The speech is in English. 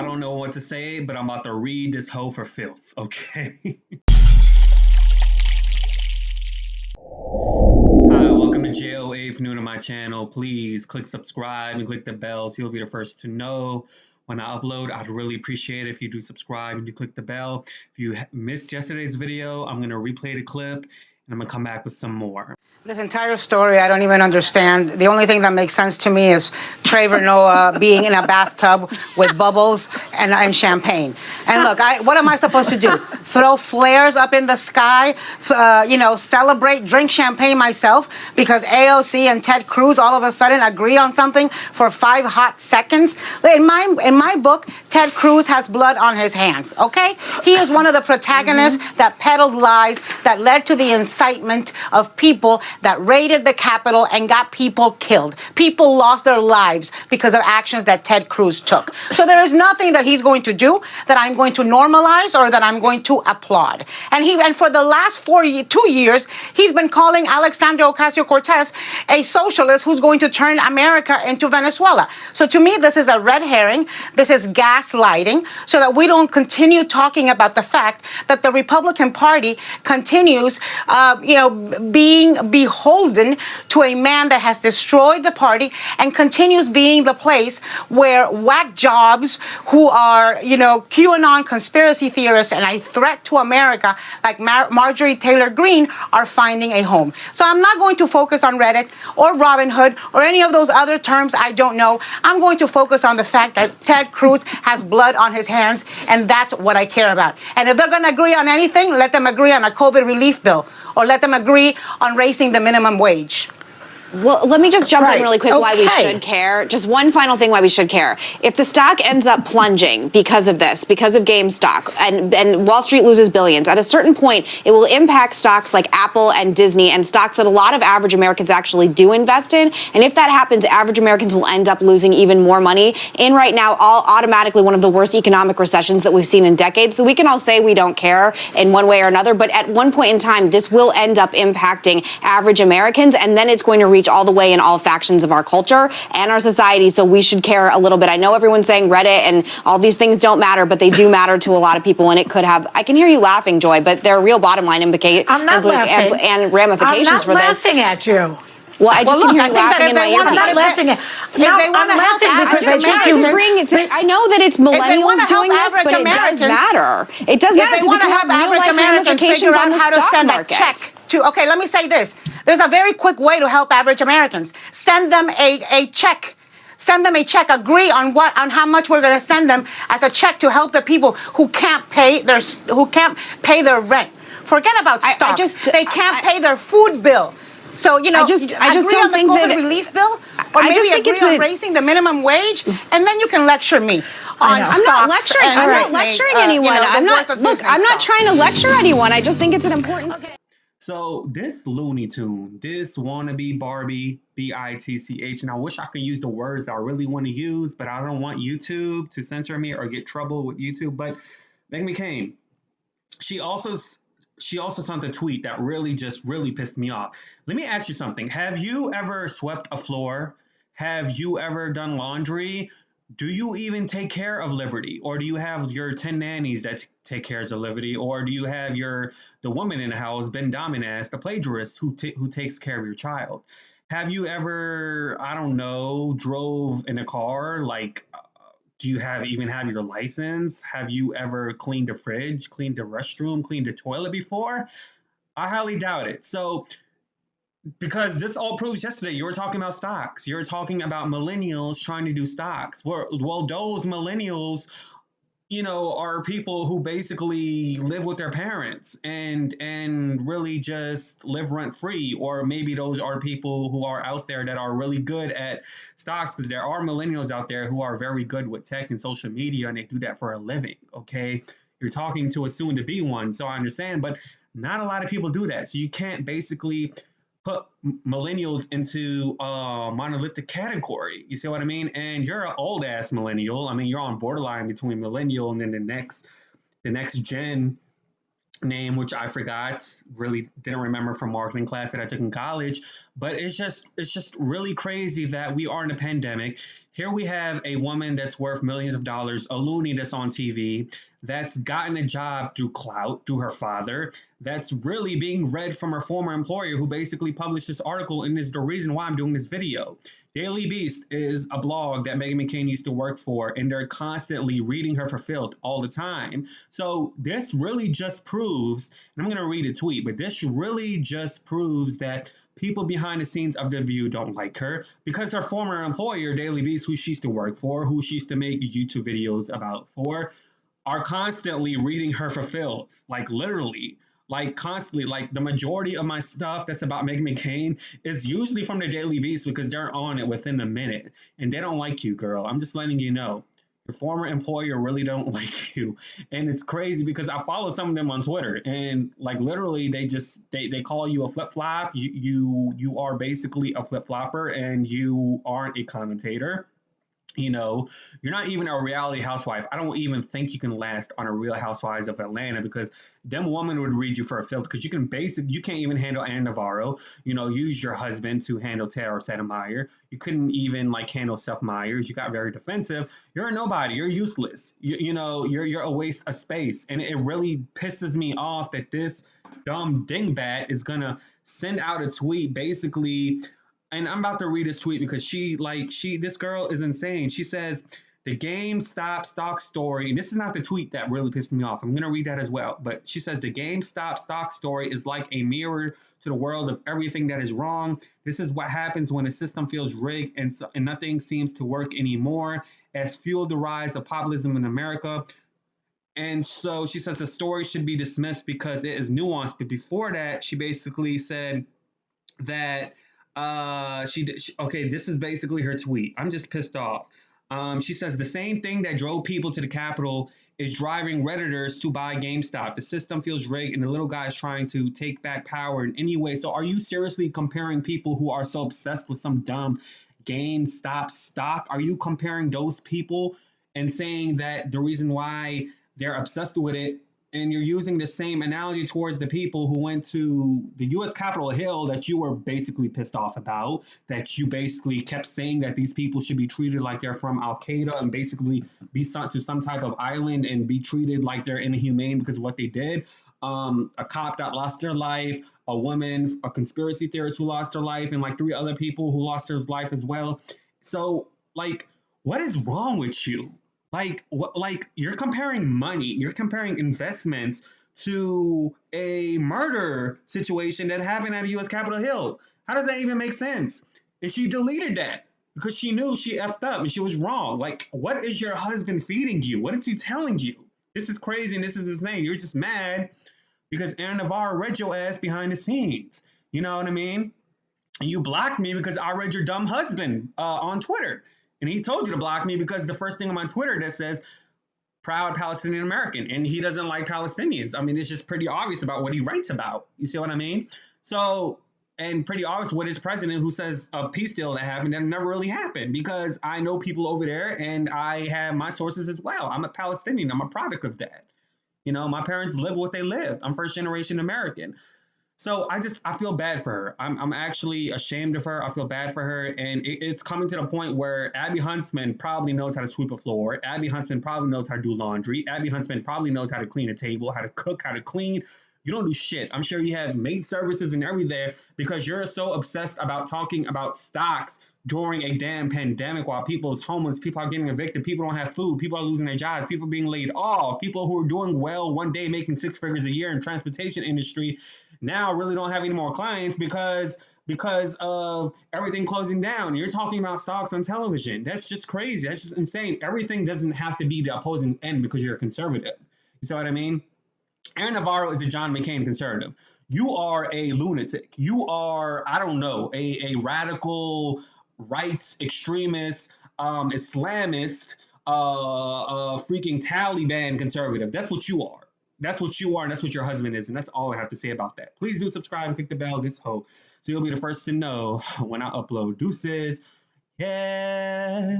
don't know what to say, but I'm about to read this hoe for filth, okay? Hi, welcome to JOA. If you're new to my channel, please click subscribe and click the bell so you'll be the first to know when I upload. I'd really appreciate it if you do subscribe and you click the bell. If you missed yesterday's video, I'm going to replay the clip and I'm going to come back with some more. This entire story, I don't even understand. The only thing that makes sense to me is Trevor Noah being in a bathtub with bubbles and champagne. And look, what am I supposed to do? Throw flares up in the sky, celebrate, drink champagne myself because AOC and Ted Cruz all of a sudden agree on something for 5 hot seconds? In my book, Ted Cruz has blood on his hands, okay? He is one of the protagonists that peddled lies that led to the incitement of people that raided the Capitol and got people killed. People lost their lives because of actions that Ted Cruz took. So there is nothing that he's going to do that I'm going to normalize or that I'm going to applaud. And for the last 2 years, he's been calling Alexandria Ocasio-Cortez a socialist who's going to turn America into Venezuela. So to me, this is a red herring. This is gaslighting so that we don't continue talking about the fact that the Republican Party continues, being beholden to a man that has destroyed the party and continues being the place where whack jobs who are, QAnon conspiracy theorists and a threat to America like Marjorie Taylor Greene are finding a home. So I'm not going to focus on Reddit or Robinhood or any of those other terms I don't know. I'm going to focus on the fact that Ted Cruz has blood on his hands, and that's what I care about. And if they're going to agree on anything, let them agree on a COVID relief bill or let them agree on raising the minimum wage. Well, let me just jump in really quick why we should care. Just one final thing why we should care. If the stock ends up plunging because of this, because of GameStop, and Wall Street loses billions, at a certain point, it will impact stocks like Apple and Disney and stocks that a lot of average Americans actually do invest in. And if that happens, average Americans will end up losing even more money in right now, automatically one of the worst economic recessions that we've seen in decades. So we can all say we don't care in one way or another, but at one point in time, this will end up impacting average Americans, and then it's going to reach all the way in all factions of our culture and our society. So we should care a little bit. I know everyone's saying Reddit and all these things don't matter, but they do matter to a lot of people. And it could have, I can hear you laughing, Joy, but there are real bottom line and ramifications for this. I'm not laughing at you. Well, I just can hear you laughing in my ear. I'm not laughing at you. No, I'm laughing because I think I know that it's millennials doing this, but it does matter. It does matter because it can have real life ramifications on the stock market. Okay, let me say this. There's a very quick way to help average Americans. Send them a check. Send them a check. Agree on how much we're going to send them as a check to help the people who can't pay their rent. Forget about stocks. They can't pay their food bill. So, I just don't think that relief bill, or maybe agree on raising the minimum wage, and then you can lecture me on stocks. I'm not lecturing anyone. I'm not trying to lecture anyone. I just think it's an important. Okay. So this Looney Tune, this wannabe Barbie, B-I-T-C-H, and I wish I could use the words that I really want to use, but I don't want YouTube to censor me or get trouble with YouTube. But Meghan McCain, she also sent a tweet that really pissed me off. Let me ask you something. Have you ever swept a floor? Have you ever done laundry? Do you even take care of Liberty? Or do you have your 10 nannies that take care of Liberty? Or do you have the woman in the house, Ben Dominus, the plagiarist who takes care of your child? Have you ever, I don't know, drove in a car? Like, do you even have your license? Have you ever cleaned the fridge, cleaned the restroom, cleaned the toilet before? I highly doubt it. So, because this all proves yesterday, you were talking about stocks. You're talking about millennials trying to do stocks. Well, those millennials, are people who basically live with their parents and really just live rent free. Or maybe those are people who are out there that are really good at stocks, because there are millennials out there who are very good with tech and social media, and they do that for a living. Okay, you're talking to a soon to be one, so I understand, but not a lot of people do that. So you can't basically put millennials into a monolithic category. You see what I mean? And you're an old ass millennial. I mean, you're on borderline between millennial and then the next gen name, which I forgot, really didn't remember from marketing class that I took in college. But it's just really crazy that we are in a pandemic. Here we have a woman that's worth millions of dollars, a loony that's on TV, that's gotten a job through clout, through her father, that's really being read from her former employer who basically published this article and is the reason why I'm doing this video. Daily Beast is a blog that Meghan McCain used to work for, and they're constantly reading her for filth all the time. So this really just proves, and I'm going to read a tweet, but this really just proves that people behind the scenes of The View don't like her because her former employer, Daily Beast, who she used to work for, who she used to make YouTube videos about for, are constantly reading her for filth, like literally, like constantly. Like the majority of my stuff that's about Meghan McCain is usually from the Daily Beast because they're on it within a minute, and they don't like you, girl. I'm just letting you know. Your former employer really don't like you, and it's crazy because I follow some of them on Twitter, and like literally, they call you a flip flop. You are basically a flip flopper, and you aren't a commentator. You know, you're not even a reality housewife. I don't even think you can last on a Real Housewives of Atlanta because them woman would read you for a filth because you can't even handle Anna Navarro. You know, use your husband to handle Tara Sotomayor. You couldn't even like handle Seth Meyers. You got very defensive. You're a nobody. You're useless. You're a waste of space. And it really pisses me off that this dumb dingbat is gonna send out a tweet basically, and I'm about to read this tweet because this girl is insane. She says the GameStop stock story, and this is not the tweet that really pissed me off. I'm going to read that as well. But she says the GameStop stock story is like a mirror to the world of everything that is wrong. This is what happens when a system feels rigged and nothing seems to work anymore, as fueled the rise of populism in America. And so she says the story should be dismissed because it is nuanced. But before that, she basically said that okay, this is basically her tweet. I'm just pissed off. She says the same thing that drove people to the Capitol is driving Redditors to buy GameStop. The system feels rigged, and the little guy is trying to take back power in any way. So, are you seriously comparing people who are so obsessed with some dumb GameStop stock? Are you comparing those people and saying that the reason why they're obsessed with it, and you're using the same analogy towards the people who went to the U.S. Capitol Hill that you were basically pissed off about, that you basically kept saying that these people should be treated like they're from Al Qaeda and basically be sent to some type of island and be treated like they're inhumane because of what they did. A cop that lost their life, a woman, a conspiracy theorist who lost her life, and like 3 other people who lost their life as well. So, like, what is wrong with you? Like, what? Like, you're comparing money, you're comparing investments to a murder situation that happened at a U.S. Capitol Hill. How does that even make sense? And she deleted that because she knew she effed up and she was wrong. Like, what is your husband feeding you? What is he telling you? This is crazy and this is insane. You're just mad because Aaron Navarro read your ass behind the scenes. You know what I mean? And you blocked me because I read your dumb husband on Twitter. And he told you to block me because the first thing on my Twitter that says proud Palestinian American, and he doesn't like Palestinians. I mean, it's just pretty obvious about what he writes about. You see what I mean? So, and pretty obvious what his president who says a peace deal that happened that never really happened because I know people over there and I have my sources as well. I'm a Palestinian. I'm a product of that. You know, my parents lived what they lived. I'm first generation American. So I feel bad for her. I'm actually ashamed of her. I feel bad for her. And it's coming to the point where Abby Huntsman probably knows how to sweep a floor. Abby Huntsman probably knows how to do laundry. Abby Huntsman probably knows how to clean a table, how to cook, how to clean. You don't do shit. I'm sure you have maid services and everything because you're so obsessed about talking about stocks during a damn pandemic while people's homeless, people are getting evicted, people don't have food, people are losing their jobs, people being laid off, people who are doing well one day making 6 figures a year in transportation industry now really don't have any more clients because of everything closing down. You're talking about stocks on television. That's just crazy. That's just insane. Everything doesn't have to be the opposing end because you're a conservative. You see what I mean? Aaron Navarro is a John McCain conservative. You are a lunatic. You are, I don't know, a radical rights extremist, Islamist, freaking Taliban conservative. That's what you are. That's what you are, and that's what your husband is, and that's all I have to say about that. Please do subscribe and click the bell, this hoe, so you'll be the first to know when I upload. Deuces. Yeah.